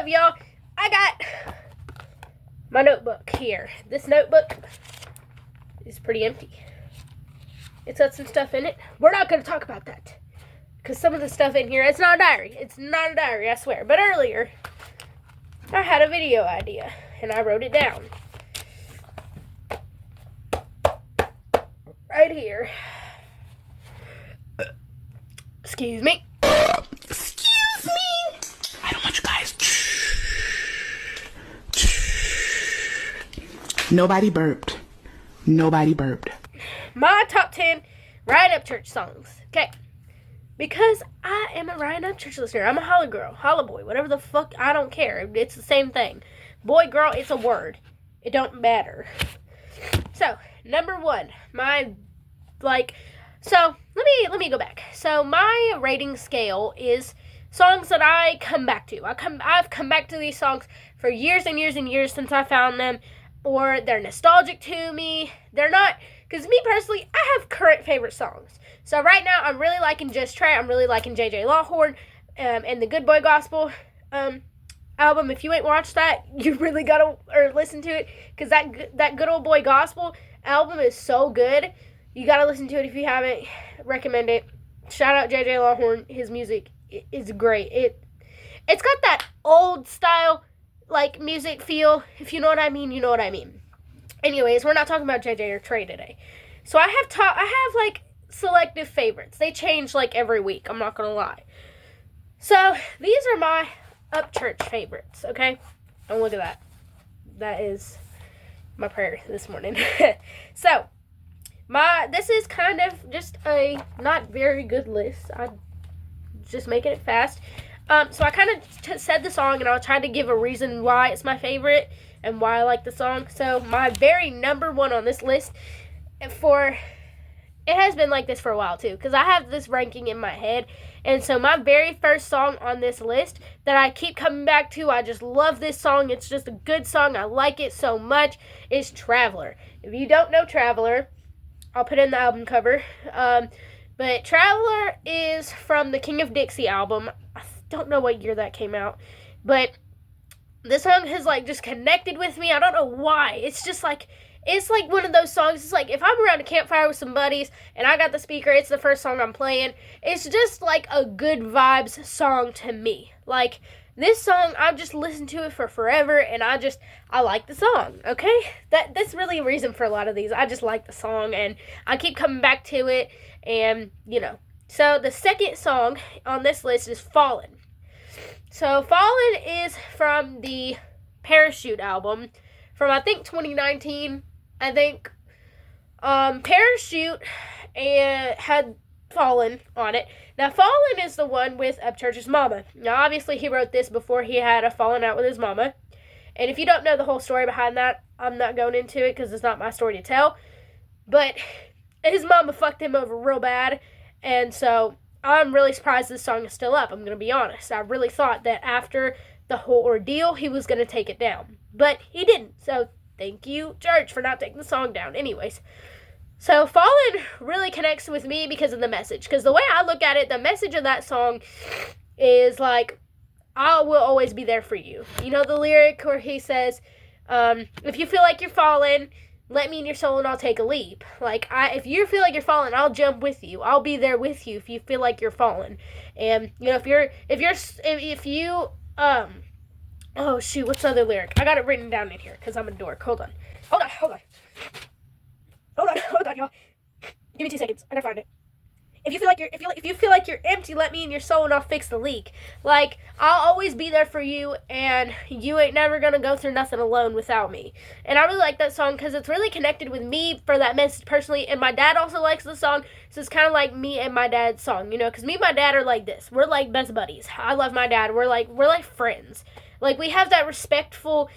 up, y'all? I got my notebook here. This notebook is pretty empty. It's got some stuff in it. We're not going to talk about that, because some of the stuff in here, it's not a diary. It's not a diary, I swear. But earlier, I had a video idea, and I wrote it down. Right here. Excuse me. Excuse me. I don't want you guys. Nobody burped. Nobody burped. My top 10 Ryan Upchurch songs. Okay. Because I am a Ryan Upchurch listener. I'm a holla girl, holla boy, whatever the fuck. I don't care. It's the same thing. Boy, girl, it's a word. It don't matter. So, number one, let me go back. So, my rating scale is songs that I come back to. I've come back to these songs for years and years and years since I found them, or they're nostalgic to me. They're not, because me personally, I have current favorite songs. So, right now, I'm really liking Just Trey. I'm really liking JJ Lawhorn, and the Good Boy Gospel, album. If you ain't watched that, you really gotta listen to it, because that Good Old Boy Gospel album is so good. You gotta listen to it if you haven't. Recommend it. Shout out JJ Lawhorn. His music is great. It's got that old style music feel. If you know what I mean, you know what I mean. Anyways, we're not talking about JJ or Trey today. So I have selective favorites. They change every week. I'm not gonna lie. So these are my Upchurch favorites, okay? And look at that. That is my prayer this morning. So, this is kind of just a not very good list. I'm just making it fast. So I kind of said the song, and I'll try to give a reason why it's my favorite and why I like the song. So my very number one on this list, it has been like this for a while too, because I have this ranking in my head. And so my very first song on this list that I keep coming back to, I just love this song, it's just a good song, I like it so much, is Traveler. If you don't know Traveler, I'll put it in the album cover. But Traveler is from the King of Dixie album. I don't know what year that came out, but this song has just connected with me. I don't know why. It's just it's one of those songs. It's if I'm around a campfire with some buddies and I got the speaker, it's the first song I'm playing. It's just a good vibes song to me. This song, I've just listened to it for forever, and I like the song, okay? That's really a reason for a lot of these. I just like the song, and I keep coming back to it, and, So, the second song on this list is Fallen. So, Fallen is from the Parachute album, from, I think, 2019, I think. Parachute had Fallen on it. Now, Fallen is the one with Upchurch's mama. Now, obviously, he wrote this before he had a falling out with his mama. And if you don't know the whole story behind that, I'm not going into it because it's not my story to tell. But his mama fucked him over real bad. And so, I'm really surprised this song is still up. I'm going to be honest. I really thought that after the whole ordeal, he was going to take it down. But he didn't. So, thank you, church, for not taking the song down. Anyways. So, Fallen really connects with me because of the message. Because the way I look at it, the message of that song is I will always be there for you. You know the lyric where he says, if you feel like you're falling, let me in your soul and I'll take a leap. If you feel like you're falling, I'll jump with you. I'll be there with you if you feel like you're falling. And, if you, oh shoot, what's the other lyric? I got it written down in here because I'm a dork. Hold on, y'all. Give me 2 seconds. I gotta find it. If you feel like you're empty, let me in your soul and I'll fix the leak. I'll always be there for you, and you ain't never gonna go through nothing alone without me. And I really like that song because it's really connected with me for that message personally. And my dad also likes the song, so it's kind of like me and my dad's song, because me and my dad are like this. We're like best buddies. I love my dad. We're like friends. We have that respectful,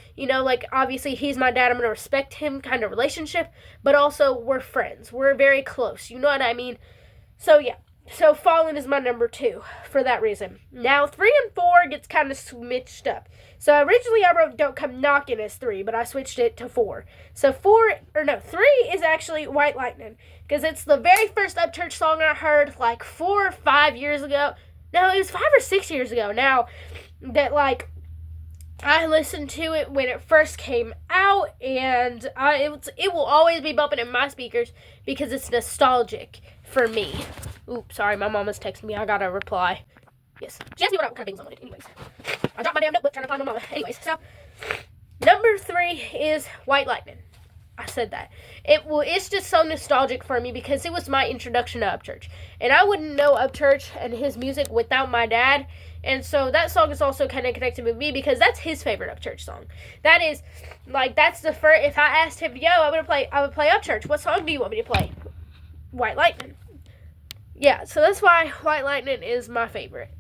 obviously he's my dad, I'm going to respect him kind of relationship, but also we're friends. We're very close, you know what I mean? So, yeah. So, Fallen is my number 2 for that reason. Now, 3 and 4 gets kind of switched up. So, originally I wrote Don't Come Knockin' as 3, but I switched it to 4. So, 3 is actually White Lightning, because it's the very first Upchurch song I heard 4 or 5 years ago. No, it was 5 or 6 years ago now that, I listened to it when it first came out, and it will always be bumping in my speakers because it's nostalgic for me. Oops, sorry, my mama's texting me. I gotta reply. Yes, she asked me what kind of things I wanted. Anyways, I dropped my damn notebook trying to find my mama. Anyways, so number 3 is White Lightning. I said that. It's just so nostalgic for me because it was my introduction to Upchurch. And I wouldn't know Upchurch and his music without my dad. And so that song is also kind of connected with me because that's his favorite Upchurch song. That is, like, that's the first, if I asked him, I would play Upchurch. What song do you want me to play? White Lightning. Yeah, so that's why White Lightning is my favorite.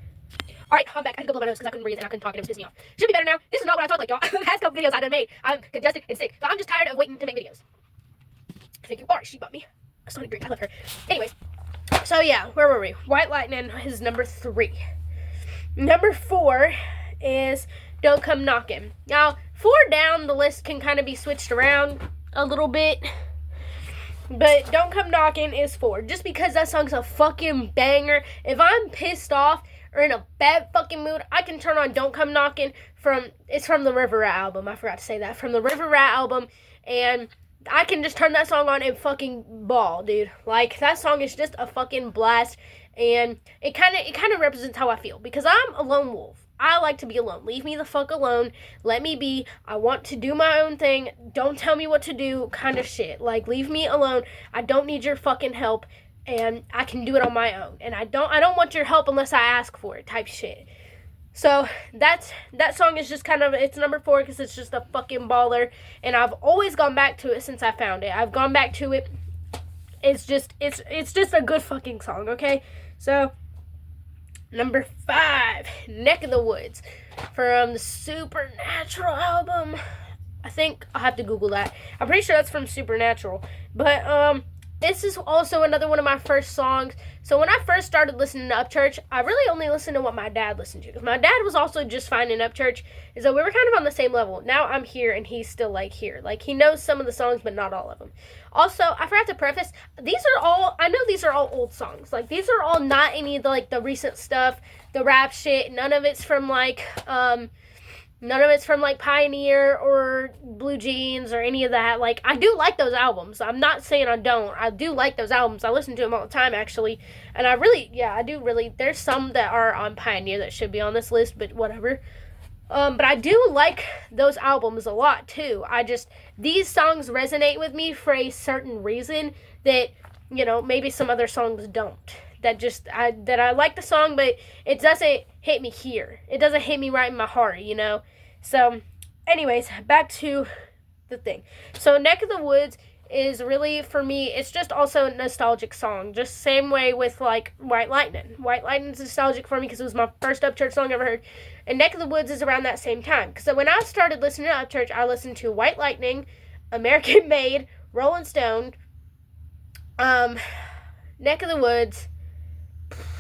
Alright, I'm back. I had to go blow my nose because I couldn't breathe and I couldn't talk and it was pissing me off. Should be better now. This is not what I talk like, y'all. The past couple videos I done made, I'm congested and sick. So I'm just tired of waiting to make videos. Thank you. Alright, she bought me a Sonic drink. I love her. Anyways, so yeah, where were we? White Lightning is number 3. Number 4 is Don't Come Knockin'. Now, 4 down the list can kind of be switched around a little bit. But Don't Come Knockin' is 4. Just because that song's a fucking banger. If I'm pissed off or in a bad fucking mood, I can turn on Don't Come Knockin' it's from the River Rat album. I forgot to say that. From the River Rat album. And I can just turn that song on and fucking bawl, dude. Like, that song is just a fucking blast. And it kind of represents how I feel. Because I'm a lone wolf. I like to be alone. Leave me the fuck alone. Let me be. I want to do my own thing. Don't tell me what to do kind of shit. Like, leave me alone. I don't need your fucking help. And I can do it on my own. And I don't want your help unless I ask for it type shit. So that song is just kind of, it's number 4 because it's just a fucking baller. And I've always gone back to it since I found it. I've gone back to it. It's just a good fucking song, okay? So number 5, Neck of the Woods from the Supernatural album. I think I'll have to Google that. I'm pretty sure that's from Supernatural. But this is also another one of my first songs. So when I first started listening to Upchurch, I really only listened to what my dad listened to. My dad was also just finding Upchurch. And so we were kind of on the same level. Now I'm here and he's still like here. Like, he knows some of the songs, but not all of them. Also, I forgot to preface, I know these are all old songs. Like, these are all not any of the, like, the recent stuff, the rap shit. None of it's from Pioneer or Blue Jeans or any of that. Like, I do like those albums. I'm not saying I don't. I do like those albums. I listen to them all the time, actually. And I do really. There's some that are on Pioneer that should be on this list, but whatever. But I do like those albums a lot, too. These songs resonate with me for a certain reason that, maybe some other songs don't. That I like the song, but it doesn't hit me here. It doesn't hit me right in my heart, So, anyways, back to the thing. So, Neck of the Woods is really, for me, it's just also a nostalgic song. Just same way with, like, White Lightning. White Lightning's nostalgic for me because it was my first Upchurch song I ever heard. And Neck of the Woods is around that same time. So when I started listening to Upchurch, I listened to White Lightning, American Made, Rolling Stone, Neck of the Woods,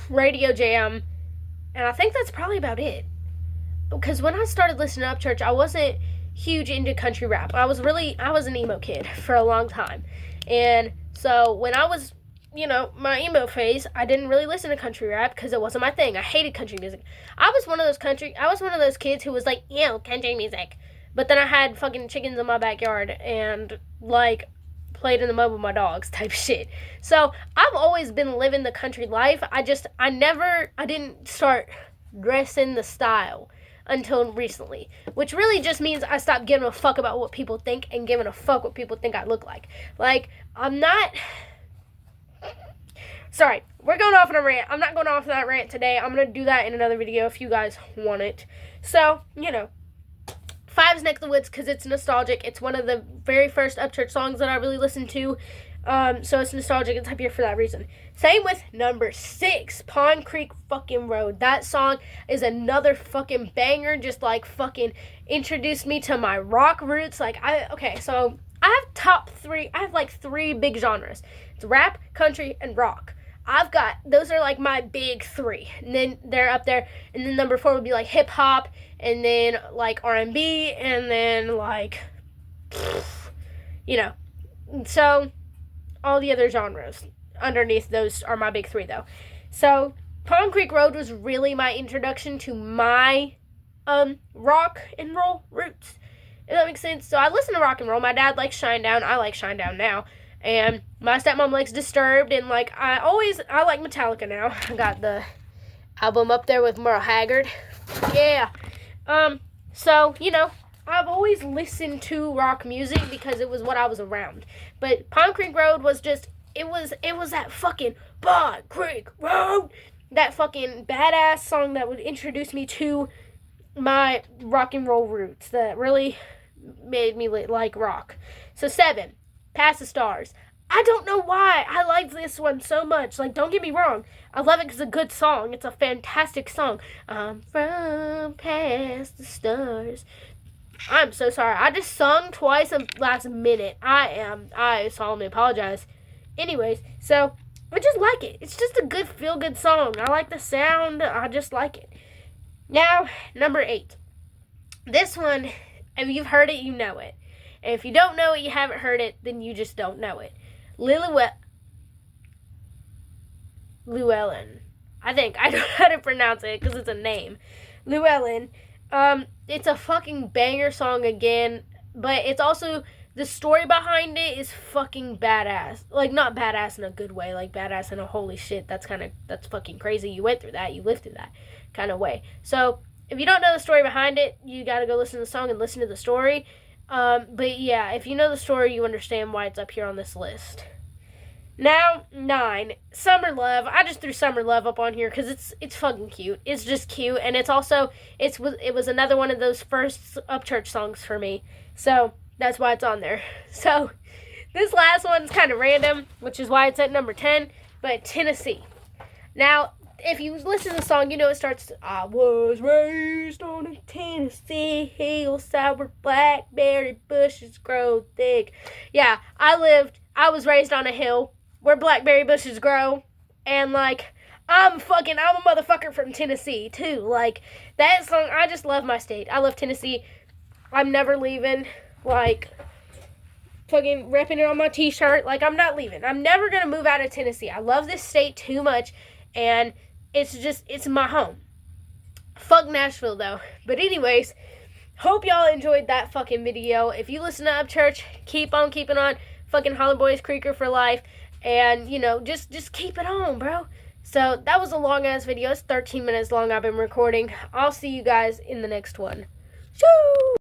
Radio Jam, and I think that's probably about it. Because when I started listening to Upchurch, I wasn't huge into country rap. I was an emo kid for a long time. And so when I was, my emo phase, I didn't really listen to country rap because it wasn't my thing. I hated country music. I was one of those kids who was like, country music. But then I had fucking chickens in my backyard and, like, played in the mud with my dogs type shit. So I've always been living the country life. I didn't start dressing the style until recently, which really just means I stopped giving a fuck about what people think and giving a fuck what people think I look like. Like, sorry, we're going off on a rant. I'm not going off on that rant today. I'm going to do that in another video if you guys want it. So, 5's Neck of the Woods because it's nostalgic. It's one of the very first Upchurch songs that I really listened to. So it's nostalgic. It's up here for that reason. Same with number 6, Pond Creek fucking Road. That song is another fucking banger. Just like fucking introduced me to my rock roots. So I have top 3. I have like 3 big genres. It's rap, country, and rock. Those are like my big 3. And then they're up there. And then number 4 would be like hip hop. And then like R&B. And then like, So all the other genres underneath those are my big 3 though. So Pond Creek Road was really my introduction to my rock and roll roots. If that makes sense. So I listen to rock and roll. My dad likes Shinedown. I like Shinedown now. And my stepmom likes Disturbed. And like I like Metallica now. I got the album up there with Merle Haggard. Yeah. So, you know, I've always listened to rock music because it was what I was around. But Pine Creek Road was just it was that fucking Pine Creek Road. That fucking badass song that would introduce me to my rock and roll roots that really made me like rock. So 7, Past the Stars. I don't know why I like this one so much. Like, don't get me wrong. I love it because it's a good song. It's a fantastic song. I'm from past the stars. I'm so sorry. I just sung twice last minute. I solemnly apologize. Anyways, so I just like it. It's just a good feel-good song. I like the sound. I just like it. Now, number 8. This one, if you've heard it, you know it. And if you don't know it, you haven't heard it, then you just don't know it. Llewellyn. I think. I don't know how to pronounce it because it's a name. Llewellyn. It's a fucking banger song again, but it's also, the story behind it is fucking badass. Like, not badass in a good way, like badass in a holy shit, that's fucking crazy. You went through that, you lived through that kind of way. So, if you don't know the story behind it, you gotta go listen to the song and listen to the story. But yeah, if you know the story, you understand why it's up here on this list. Now, 9, Summer Love. I just threw Summer Love up on here because it's fucking cute. It's just cute, and it's also, it was another one of those first upchurch songs for me. So, that's why it's on there. So, this last one's kind of random, which is why it's at number 10, but Tennessee. Now, if you listen to the song, you know it starts, I was raised on a Tennessee hillside where blackberry bushes grow thick. Yeah, I was raised on a hill where blackberry bushes grow, and like, I'm a motherfucker from Tennessee too. Like, that song, I just love my state. I love Tennessee. I'm never leaving. Like, fucking repping it on my t-shirt. Like, I'm not leaving. I'm never gonna move out of Tennessee. I love this state too much, and it's my home. Fuck Nashville though. But anyways, hope y'all enjoyed that fucking video. If you listen to Upchurch, keep on keeping on. Fucking Holland Boys Creeker for life. And, you know, just keep it on, bro. So, that was a long-ass video. It's 13 minutes long I've been recording. I'll see you guys in the next one. Shoo!